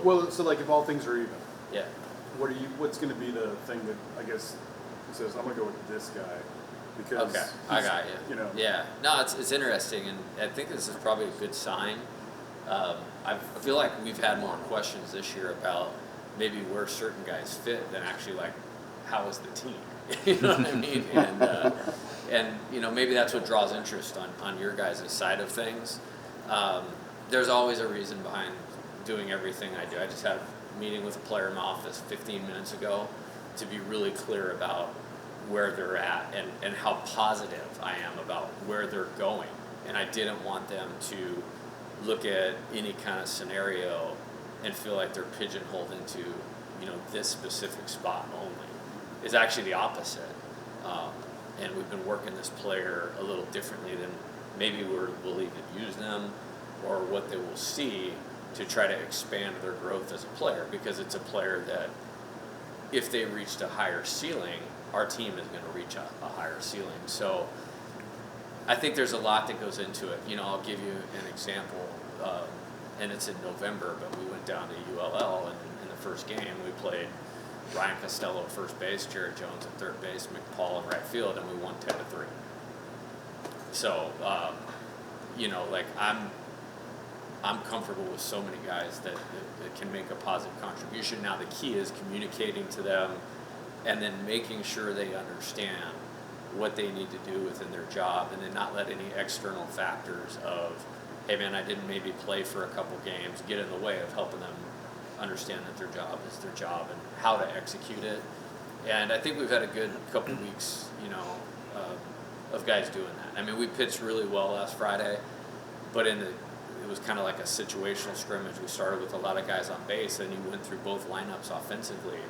Well, so like if all things are even, yeah. What's going to be the thing that I guess says I'm going to go with this guy because Okay, I got you. You know. Yeah. No, it's interesting, and I think this is probably a good sign. I feel like we've had more questions this year about maybe where certain guys fit than actually like how is the team. You know what I mean? And you know, maybe that's what draws interest on your guys' side of things. There's always a reason behind doing everything I do. I just had a meeting with a player in my office 15 minutes ago to be really clear about where they're at and how positive I am about where they're going. And I didn't want them to look at any kind of scenario and feel like they're pigeonholed into, you know, this specific spot only. It's actually the opposite. And we've been working this player a little differently than maybe we'll even use them or what they will see to try to expand their growth as a player, because it's a player that if they reached a higher ceiling, our team is going to reach a higher ceiling. So I think there's a lot that goes into it. You know, I'll give you an example, and it's in November, but we went down to ULL, and in the first game we played Ryan Costello at first base, Jared Jones at third base, McPaul in right field, and we won 10-3. So, you know, like I'm comfortable with so many guys that can make a positive contribution. Now the key is communicating to them and then making sure they understand what they need to do within their job, and then not let any external factors of, hey man, I didn't maybe play for a couple games, get in the way of helping them understand that their job is their job and how to execute it. And I think we've had a good couple weeks, you know, of guys doing that. I mean, we pitched really well last Friday, but it was kind of like a situational scrimmage. We started with a lot of guys on base, and you went through both lineups offensively.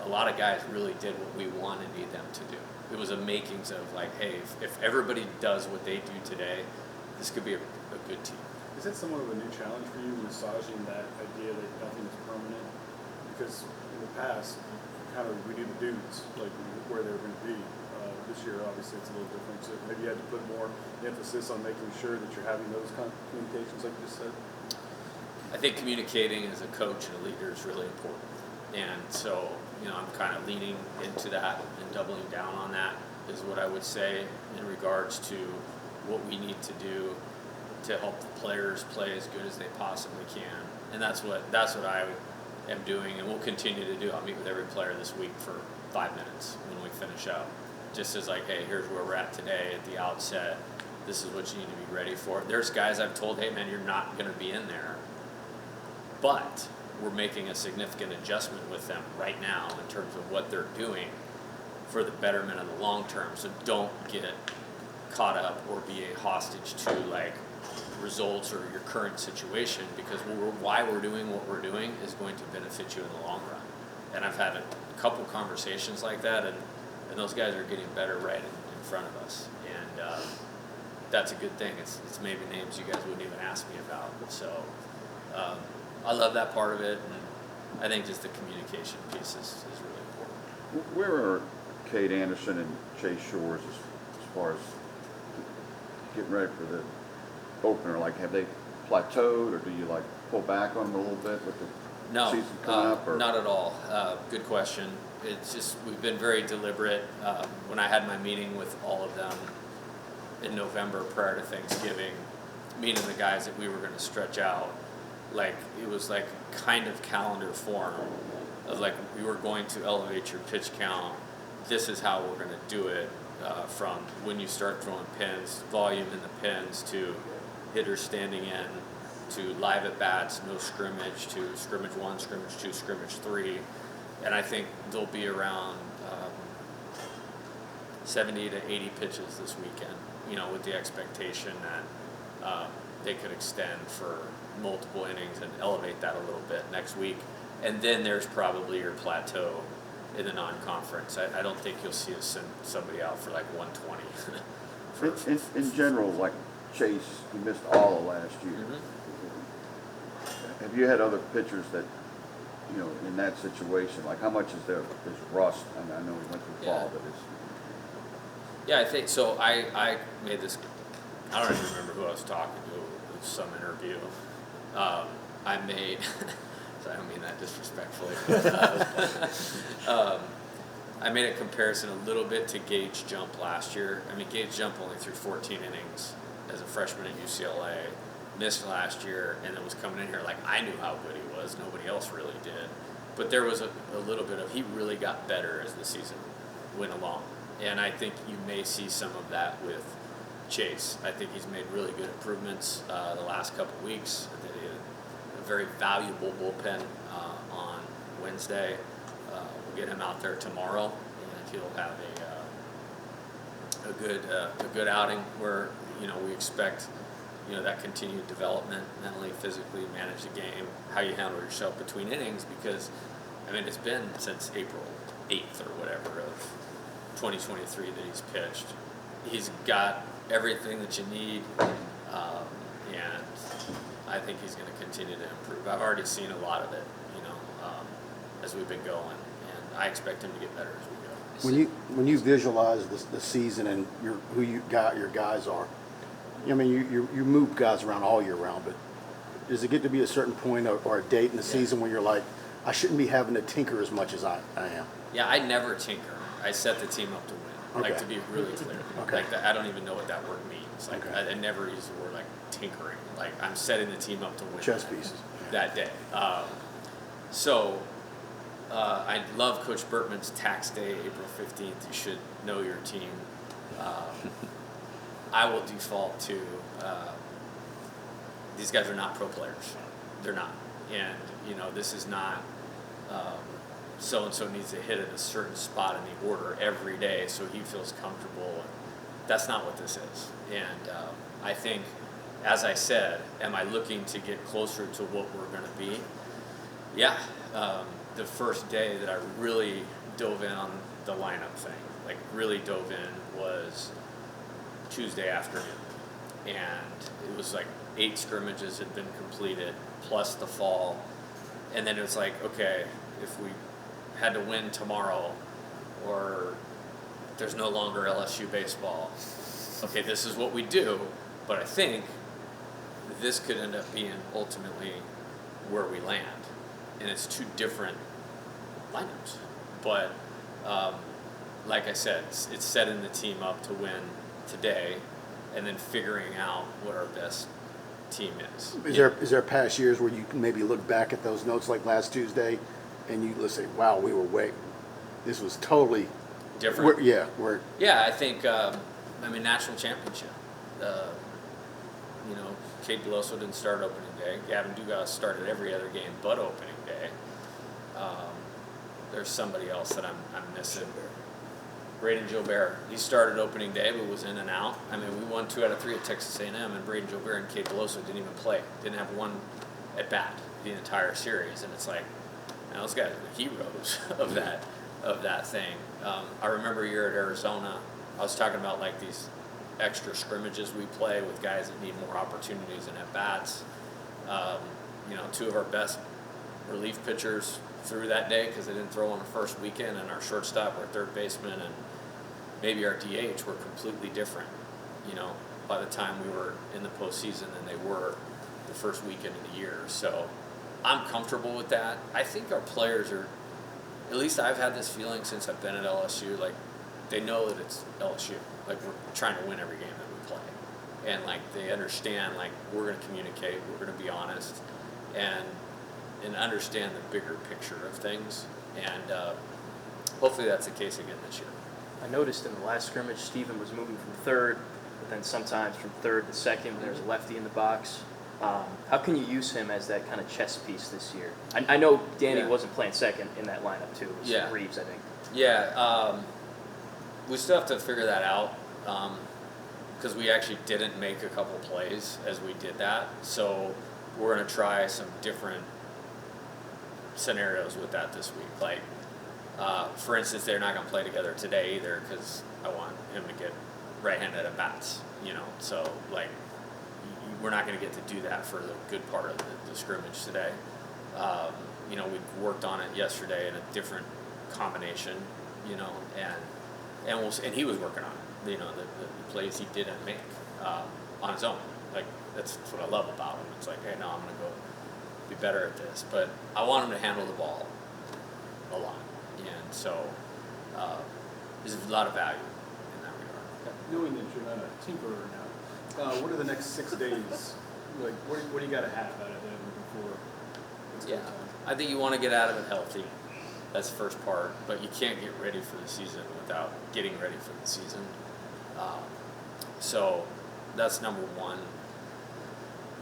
A lot of guys really did what we want and need them to do. It was a makings of like, hey, if everybody does what they do today, this could be a good team. Is that somewhat of a new challenge for you, massaging that idea that nothing is permanent? Because in the past, kind of we knew the dudes, like where they were going to be. This year, obviously, it's a little different. So maybe you had to put more emphasis on making sure that you're having those kind of communications, like you just said. I think communicating as a coach and a leader is really important. And so, you know, I'm kind of leaning into that and doubling down on that is what I would say in regards to what we need to do to help the players play as good as they possibly can. And that's what I am doing, and we'll continue to do. I'll meet with every player this week for 5 minutes when we finish up. Just as like, hey, here's where we're at today at the outset. This is what you need to be ready for. There's guys I've told, hey man, you're not going to be in there, but we're making a significant adjustment with them right now in terms of what they're doing for the betterment of the long term. So don't get caught up or be a hostage to like results or your current situation, because why we're doing what we're doing is going to benefit you in the long run. And I've had a couple conversations like that, and those guys are getting better right in front of us. And that's a good thing. It's maybe names you guys wouldn't even ask me about. So I love that part of it, and I think just the communication piece is really important. Where are Cade Anderson and Chase Shores as far as getting ready for the opener? Like, have they plateaued, or do you like pull back on them a little bit with the season coming up? Or? Not at all. Good question. It's just we've been very deliberate. When I had my meeting with all of them in November prior to Thanksgiving, meeting the guys that we were going to stretch out, like it was like kind of calendar form of like we were going to elevate your pitch count. This is how we're going to do it, from when you start throwing pins, volume in the pins, to hitters standing in, to live at bats, no scrimmage, to scrimmage 1, scrimmage 2, scrimmage 3. And I think there'll be around 70 to 80 pitches this weekend, you know, with the expectation that they could extend for multiple innings and elevate that a little bit next week. And then there's probably your plateau in the non-conference. I don't think you'll see us send somebody out for like 120. In general, like Chase, he missed all of last year. Mm-hmm. Have you had other pitchers that, you know, in that situation, like how much is rust? I know he went through fall, but it's... Yeah, I think so. I made this, I don't even remember who I was talking to. It was some interview. I made, so I don't mean that disrespectfully. I made a comparison a little bit to Gage Jump last year. I mean, Gage Jump only threw 14 innings as a freshman at UCLA, missed last year, and then was coming in here like I knew how good he was. Nobody else really did. But there was a little bit of, he really got better as the season went along. And I think you may see some of that with Chase. I think he's made really good improvements the last couple weeks. I think he had a very valuable bullpen on Wednesday. We'll get him out there tomorrow, and he'll have a good outing where we expect that continued development, mentally, physically, manage the game, how you handle yourself between innings, because I mean it's been since April 8th or whatever of 2023 that he's pitched. He's got everything that you need, and I think he's going to continue to improve. I've already seen a lot of it, as we've been going, and I expect him to get better as we go. When you visualize the season and who your guys are, I mean you move guys around all year round, but does it get to be a certain point or a date in the season where you're like, I shouldn't be having to tinker as much as I am? Yeah, I never tinker. I set the team up to win. Okay. Like, to be really clear. Okay. Like, I don't even know what that word means. Like, Okay. I never use the word like tinkering. Like, I'm setting the team up to win. Chess pieces. That day. I love Coach Bertman's tax day, April 15th. You should know your team. I will default to these guys are not pro players. They're not. And, this is not so-and-so needs to hit at a certain spot in the order every day so he feels comfortable. That's not what this is. And I think, as I said, am I looking to get closer to what we're going to be? Yeah. The first day that I really dove in on the lineup thing, like really dove in, was Tuesday afternoon. And it was like 8 scrimmages had been completed, plus the fall. And then it was like, okay, if we had to win tomorrow, or there's no longer LSU baseball, okay, this is what we do. But I think this could end up being ultimately where we land. And it's 2 different lineups. But like I said, it's setting the team up to win today and then figuring out what our best team is. Is there past years where you can maybe look back at those notes like last Tuesday and you say, wow, this was totally Different? Yeah, I think, national championship. Kate Deloso didn't start opening day. Gavin Dugas started every other game but opening day. There's somebody else that I'm missing. Braden Gilbert. He started opening day but was in and out. I mean, we won 2 out of 3 at Texas A&M, and Braden Gilbert and Kate Deloso didn't even play. Didn't have one at bat the entire series, and it's like, those guys are the heroes of that thing. I remember a year at Arizona, I was talking about like these extra scrimmages we play with guys that need more opportunities and at bats. 2 of our best relief pitchers threw that day because they didn't throw on the first weekend, and our shortstop, our third baseman, and maybe our DH were completely different, by the time we were in the postseason than they were the first weekend of the year. So I'm comfortable with that. I think our players are, at least I've had this feeling since I've been at LSU, like they know that it's LSU. Like we're trying to win every game that we play. And like they understand, like we're going to communicate, we're going to be honest, and understand the bigger picture of things. And hopefully that's the case again this year. I noticed in the last scrimmage, Steven was moving from third, but then sometimes from third to second when there's a lefty in the box. How can you use him as that kind of chess piece this year? I know Danny wasn't playing second in that lineup too. It was Reeves, I think. Yeah, we still have to figure that out because we actually didn't make a couple plays as we did that. So we're going to try some different scenarios with that this week. Like, for instance, they're not going to play together today either because I want him to get right-handed at bats, So, like, we're not going to get to do that for the good part of the scrimmage today. We worked on it yesterday in a different combination, and he was working on it. The plays he didn't make on his own. Like that's what I love about him. It's like, hey, no, I'm going to go be better at this. But I want him to handle the ball a lot, and so there's a lot of value in that regard. Knowing that you're not a tinkerer now, what are the next 6 days? Like, what do you got to have out of them before it's Yeah, go time? I think you want to get out of it healthy. That's the first part, but you can't get ready for the season without getting ready for the season. So that's number one.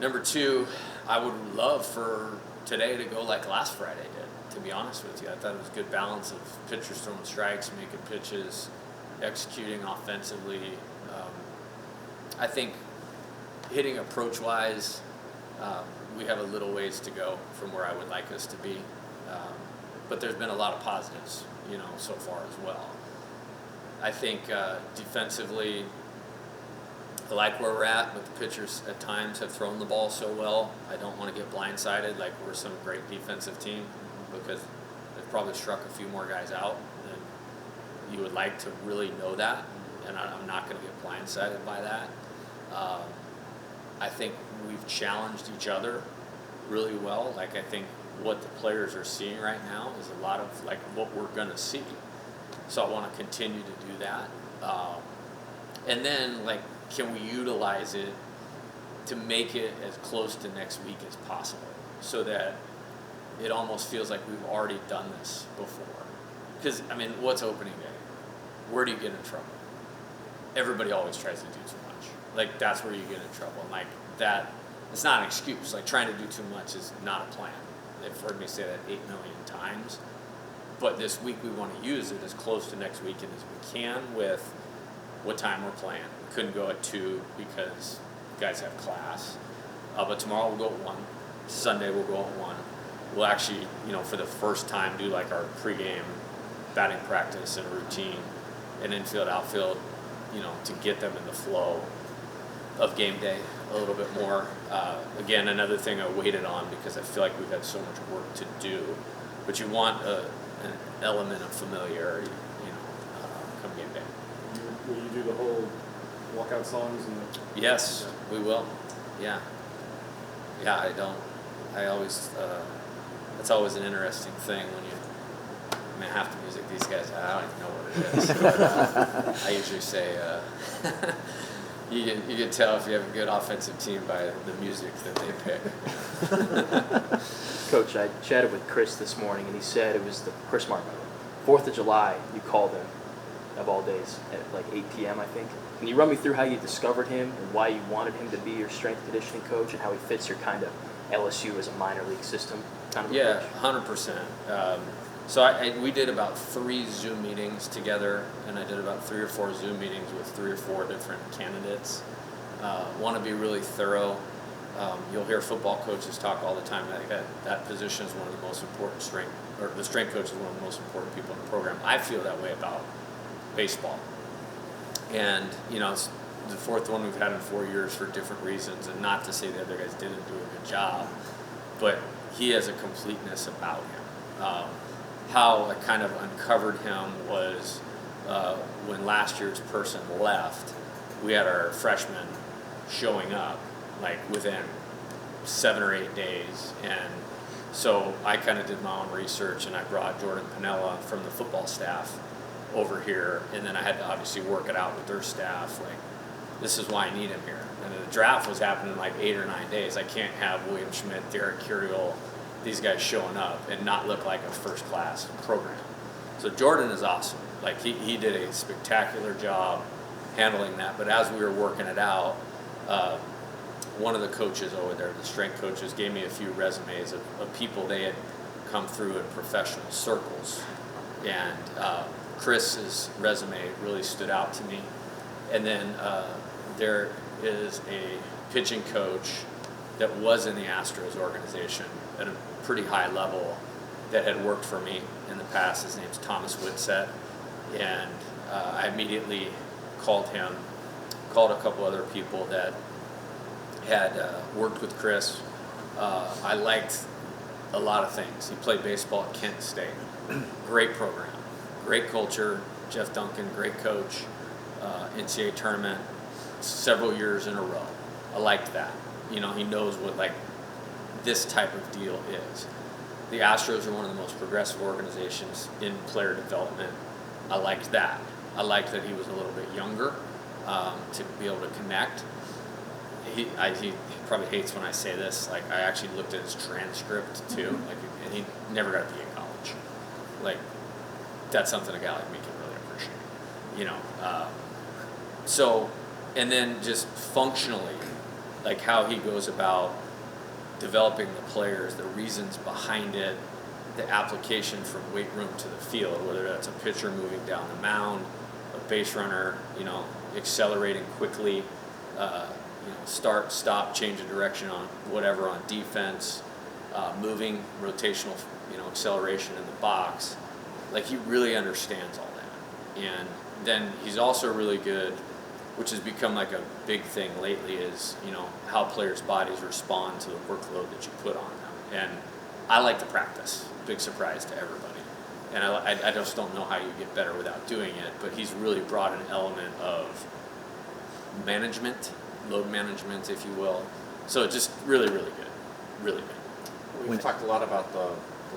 Number two, I would love for today to go like last Friday did, to be honest with you. I thought it was a good balance of pitchers throwing strikes, making pitches, executing offensively. I think hitting approach-wise, we have a little ways to go from where I would like us to be. But there's been a lot of positives, so far as well. I think defensively, I like where we're at, but the pitchers at times have thrown the ball so well. I don't want to get blindsided like we're some great defensive team, because they've probably struck a few more guys out than you would like to really know that, and I'm not going to get blindsided by that. I think we've challenged each other really well. Like, I think what the players are seeing right now is a lot of like what we're going to see. So I want to continue to do that. And then, like, can we utilize it to make it as close to next week as possible, so that it almost feels like we've already done this before? Because, I mean, what's opening day? Where do you get in trouble? Everybody always tries to do too much. Like, that's where you get in trouble. And like that, it's not an excuse. Like, trying to do too much is not a plan. They've heard me say that 8 million times. But this week we want to use it as close to next weekend as we can with what time we're playing. We couldn't go at 2 because guys have class. But tomorrow we'll go at 1. Sunday we'll go at 1. We'll actually, for the first time, do like our pregame batting practice and routine and infield, outfield, to get them in the flow of game day a little bit more. Again, another thing I waited on because I feel like we've had so much work to do. But you want an element of familiarity, come game day. Will you do the whole walkout songs and the? Yes, we will. Yeah. Yeah, I always, that's always an interesting thing when half the music these guys, I don't even know what it is. But, I usually say, you can tell if you have a good offensive team by the music that they pick. Coach, I chatted with Chris this morning, and he said it was Chris Martin, 4th of July, you called him, of all days, at like 8 p.m., I think. Can you run me through how you discovered him and why you wanted him to be your strength and conditioning coach, and how he fits your kind of LSU as a minor league system kind of Yeah, approach? 100%. So we did about 3 Zoom meetings together, and I did about 3 or 4 Zoom meetings with 3 or 4 different candidates. Want to be really thorough. You'll hear football coaches talk all the time. That position is one of the most important the strength coach is one of the most important people in the program. I feel that way about baseball. And, it's the 4th one we've had in 4 years for different reasons, and not to say the other guys didn't do a good job, but he has a completeness about him. How I kind of uncovered him was when last year's person left, we had our freshmen showing up like within 7 or 8 days, and so I kind of did my own research, and I brought Jordan Pinella from the football staff over here, and then I had to obviously work it out with their staff, like, this is why I need him here. And the draft was happening in like 8 or 9 days. I can't have William Schmidt, Derek Curiel, these guys showing up and not look like a first-class program. So Jordan is awesome. Like, he did a spectacular job handling that. But as we were working it out, one of the coaches over there, the strength coaches, gave me a few resumes of people they had come through in professional circles. And Chris's resume really stood out to me. And then there is a pitching coach that was in the Astros organization at a pretty high level that had worked for me in the past. His name's Thomas Whitsett, and I immediately called him, called a couple other people that had worked with Chris. I liked a lot of things. He played baseball at Kent State. Great program, great culture. Jeff Duncan, great coach. NCAA tournament several years in a row. I liked that. He knows what, like, this type of deal is. The Astros are one of the most progressive organizations in player development. I liked that. I liked that he was a little bit younger, to be able to connect. He probably hates when I say this. Like, I actually looked at his transcript too. Like, and he never got to be in college. Like, that's something a guy like me can really appreciate. You know. So, and then just functionally, like how he goes about developing the players, the reasons behind it, the application from weight room to the field, whether that's a pitcher moving down the mound, a base runner, you know, accelerating quickly, start, stop, change of direction on whatever on defense, moving, rotational, acceleration in the box. Like, he really understands all that. And then he's also really good, which has become like a big thing lately, is, how players' bodies respond to the workload that you put on them. And I like to practice. Big surprise to everybody. And I just don't know how you get better without doing it, but he's really brought an element of management, load management, if you will. So just really, really good. Really good. We've talked a lot about the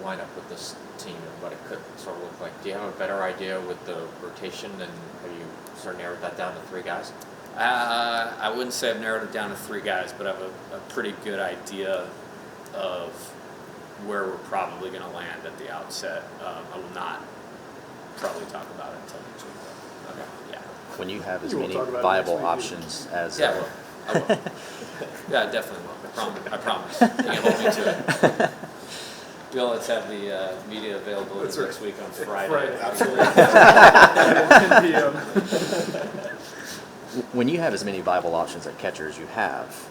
lineup with this team and what it could sort of look like. Do you have a better idea with the rotation, and have you sort of narrowed that down to 3 guys? I wouldn't say I've narrowed it down to 3 guys, but I have a pretty good idea of where we're probably going to land at the outset. I will not probably talk about it until next week, though. Okay. Yeah. When you have as You won't many talk about it viable next week options as Yeah, I will. Yeah, I definitely will. I promise. You can hold me to it. Bill, let's have the media available That's right. next week on Friday. Friday. Absolutely. 10 p.m. when you have as many viable options at catcher as you have,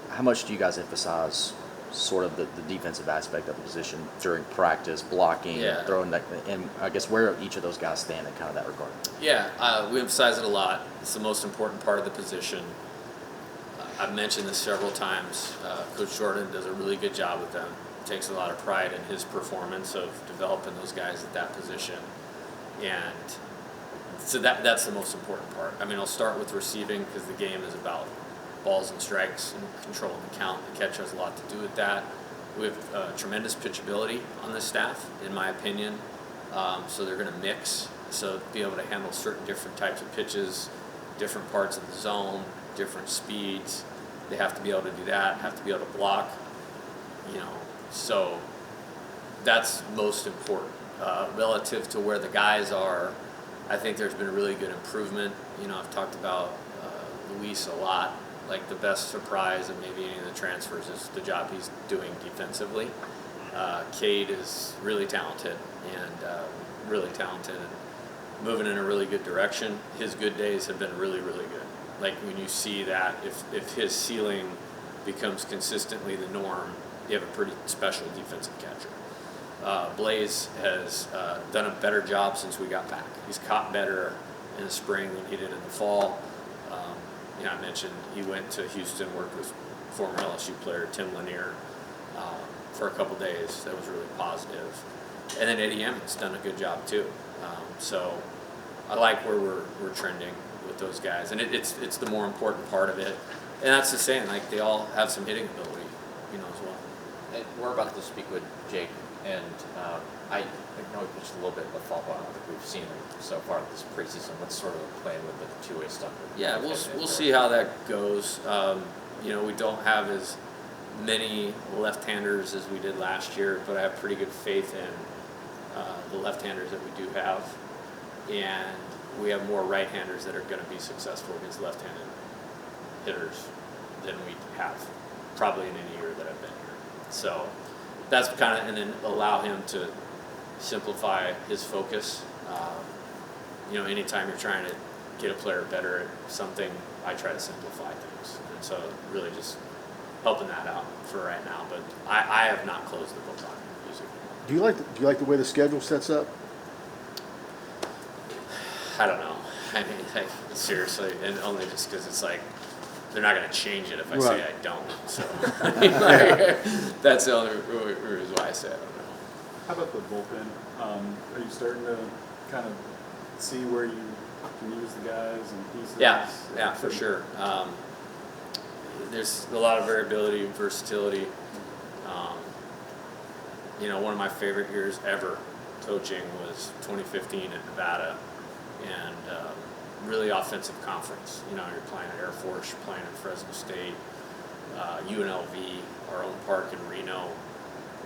how much do you guys emphasize sort of the defensive aspect of the position during practice, blocking, Yeah. throwing that, and I guess where each of those guys stand in kind of that regard? Yeah, we emphasize it a lot. It's the most important part of the position. I've mentioned this several times. Coach Jordan does a really good job with them. Takes a lot of pride in his performance of developing those guys at that position. And so that's the most important part. I mean, I'll start with receiving, because the game is about balls and strikes and controlling the count. The catcher has a lot to do with that. We have tremendous pitchability on this staff, in my opinion. So they're going to mix. So be able to handle certain different types of pitches, different parts of the zone, different speeds. They have to be able to do that, have to be able to block, so that's most important. Relative to where the guys are, I think there's been a really good improvement. I've talked about Luis a lot. Like, the best surprise of maybe any of the transfers is the job he's doing defensively. Cade is really talented and moving in a really good direction. His good days have been really, really good. Like, when you see that, if his ceiling becomes consistently the norm, you have a pretty special defensive catcher. Blaze has done a better job since we got back. He's caught better in the spring than he did in the fall. I mentioned he went to Houston, worked with former LSU player Tim Lanier for a couple days. That was really positive. And then Eddie Emmett's done a good job too. So I like where we're trending with those guys, and it's the more important part of it. And that's the same. Like, they all have some hitting ability, as well. And we're about to speak with Jake, and I know we pitched a little bit of follow-up. I don't think we've seen him so far this preseason. What's sort of the plan with the two-way stuff? Yeah, we'll see how that goes. We don't have as many left-handers as we did last year, but I have pretty good faith in the left-handers that we do have, and we have more right-handers that are going to be successful against left-handed hitters than we have probably in any year that I've been here. So that's kind of, and then allow him to simplify his focus. Anytime you're trying to get a player better at something, I try to simplify things. And so really just helping that out for right now. But I have not closed the book on music. Do you like the way the schedule sets up? I don't know. I mean, seriously, and only just because it's like, they're not going to change it if I say I don't. So that's the only reason why I say I don't know. How about the bullpen? Are you starting to kind of see where you can use the guys and pieces? Yeah, for sure. There's a lot of variability and versatility one of my favorite years ever coaching was 2015 at Nevada, and really offensive conference. You're playing at Air Force, you're playing at Fresno State, UNLV, our own park in Reno.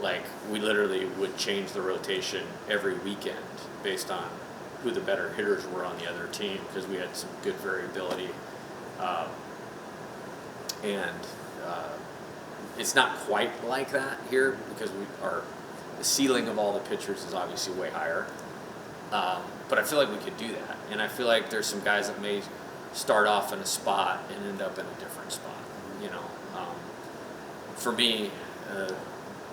Like, we literally would change the rotation every weekend based on who the better hitters were on the other team, because we had some good variability. It's not quite like that here, because the ceiling of all the pitchers is obviously way higher. But I feel like we could do that. And I feel like there's some guys that may start off in a spot and end up in a different spot. For me,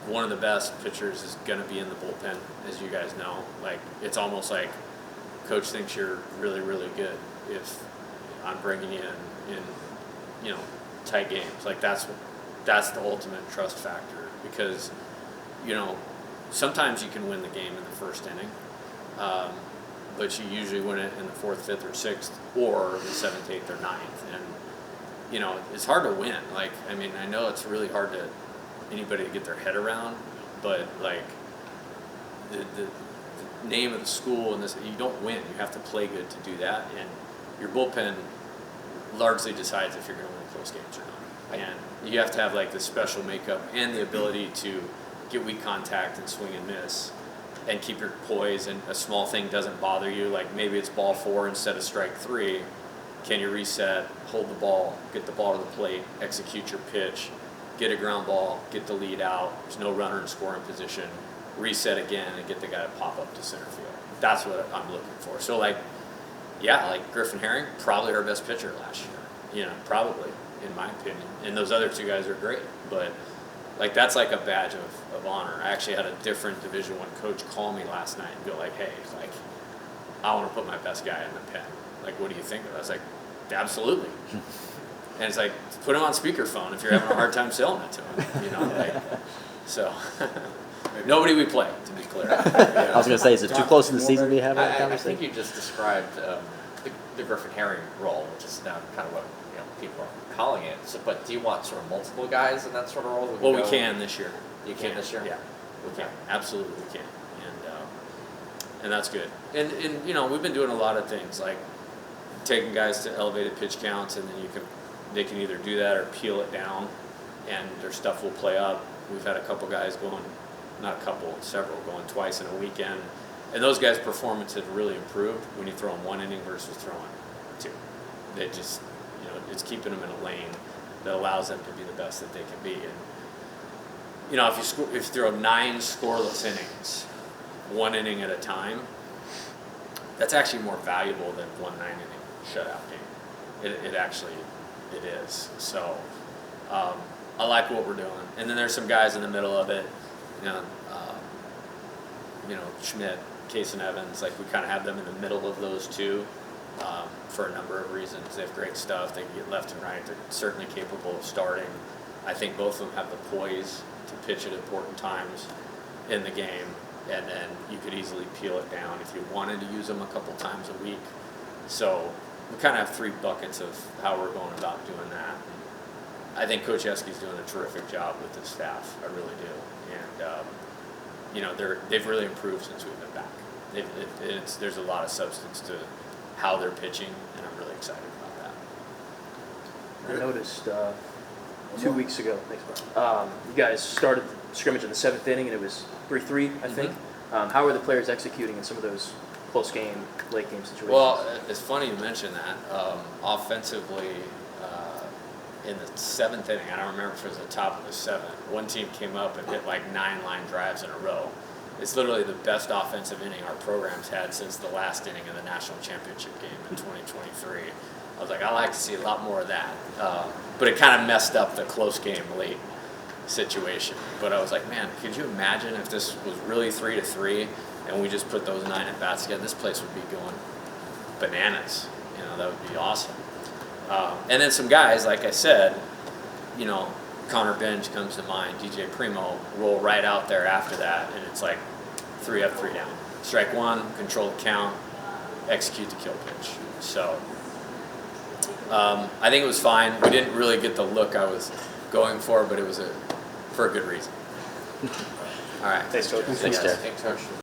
one of the best pitchers is going to be in the bullpen, as you guys know. Like, it's almost like coach thinks you're really, really good if I'm bringing you in tight games. Like, that's the ultimate trust factor, because, sometimes you can win the game in the first inning, but you usually win it in the 4th, 5th, or 6th, or the 7th, 8th, or 9th. And, it's hard to win. Like, I know it's really hard to anybody to get their head around, but, like, the name of the school and this, you don't win. You have to play good to do that, and your bullpen largely decides if you're going to win close games or not. And you have to have, like, the special makeup and the ability to get weak contact and swing and miss and keep your poise, and a small thing doesn't bother you. Like, maybe it's ball 4 instead of strike 3. Can you reset, hold the ball, get the ball to the plate, execute your pitch, get a ground ball, get the lead out, there's no runner in scoring position, reset again, and get the guy to pop up to center field. That's what I'm looking for. So, like Griffin Herring, probably our best pitcher last year. Probably, in my opinion. And those other 2 guys are great. But, like, that's like a badge of honor. I actually had a different Division I coach call me last night and go like, hey, like, I want to put my best guy in the pen. Like, what do you think of it? I was like, absolutely. And it's like, put him on speakerphone if you're having a hard time selling it to him. So nobody we play, to be clear. I was going to say, is it too close in the season to be having that I conversation? think you just described the Griffin Herring role, which is now kind of what people are calling it. So, but do you want sort of multiple guys in that sort of role? Well, we can this year. You can this year? Yeah, we can. Absolutely, we can. And that's good. And we've been doing a lot of things, like taking guys to elevated pitch counts, and then they can either do that or peel it down, and their stuff will play up. We've had a couple guys several going twice in a weekend, and those guys' performance has really improved when you throw them 1 inning versus throwing 2. They just, it's keeping them in a lane that allows them to be the best that they can be. And if you throw 9 scoreless innings, 1 inning at a time, that's actually more valuable than 1 9-inning shutout game. It is. So I like what we're doing. And then there's some guys in the middle of it, Schmidt, Case, and Evans. Like, we kind of have them in the middle of those 2 for a number of reasons. They have great stuff. They can get left and right. They're certainly capable of starting. I think both of them have the poise to pitch at important times in the game. And then you could easily peel it down if you wanted to use them a couple times a week. So we kind of have 3 buckets of how we're going about doing that. I think Coach Eske's doing a terrific job with his staff. I really do. And, they've really improved since we've been back. There's a lot of substance to how they're pitching, and I'm really excited about that. I noticed 2 weeks ago, you guys started the scrimmage in the 7th inning, and it was 3-3, I think. How are the players executing in some of those close game, late game situations? Well, it's funny you mention that. Offensively, in the 7th inning, I don't remember if it was the top of the 7th, one team came up and hit like 9 line drives in a row. It's literally the best offensive inning our program's had since the last inning of the national championship game in 2023. I was like, I like to see a lot more of that. But it kind of messed up the close game late situation. But I was like, man, could you imagine if this was really 3-3 and we just put those 9 at bats together? This place would be going bananas. That would be awesome. And then some guys, like I said, Connor Benj comes to mind, DJ Primo roll right out there after that, and it's like 3 up, 3 down. Strike 1, control the count, execute the kill pitch. So I think it was fine. We didn't really get the look I was going for, but it was for a good reason. All right. Thanks, Coach. Thanks, Jared. Thanks, Coach.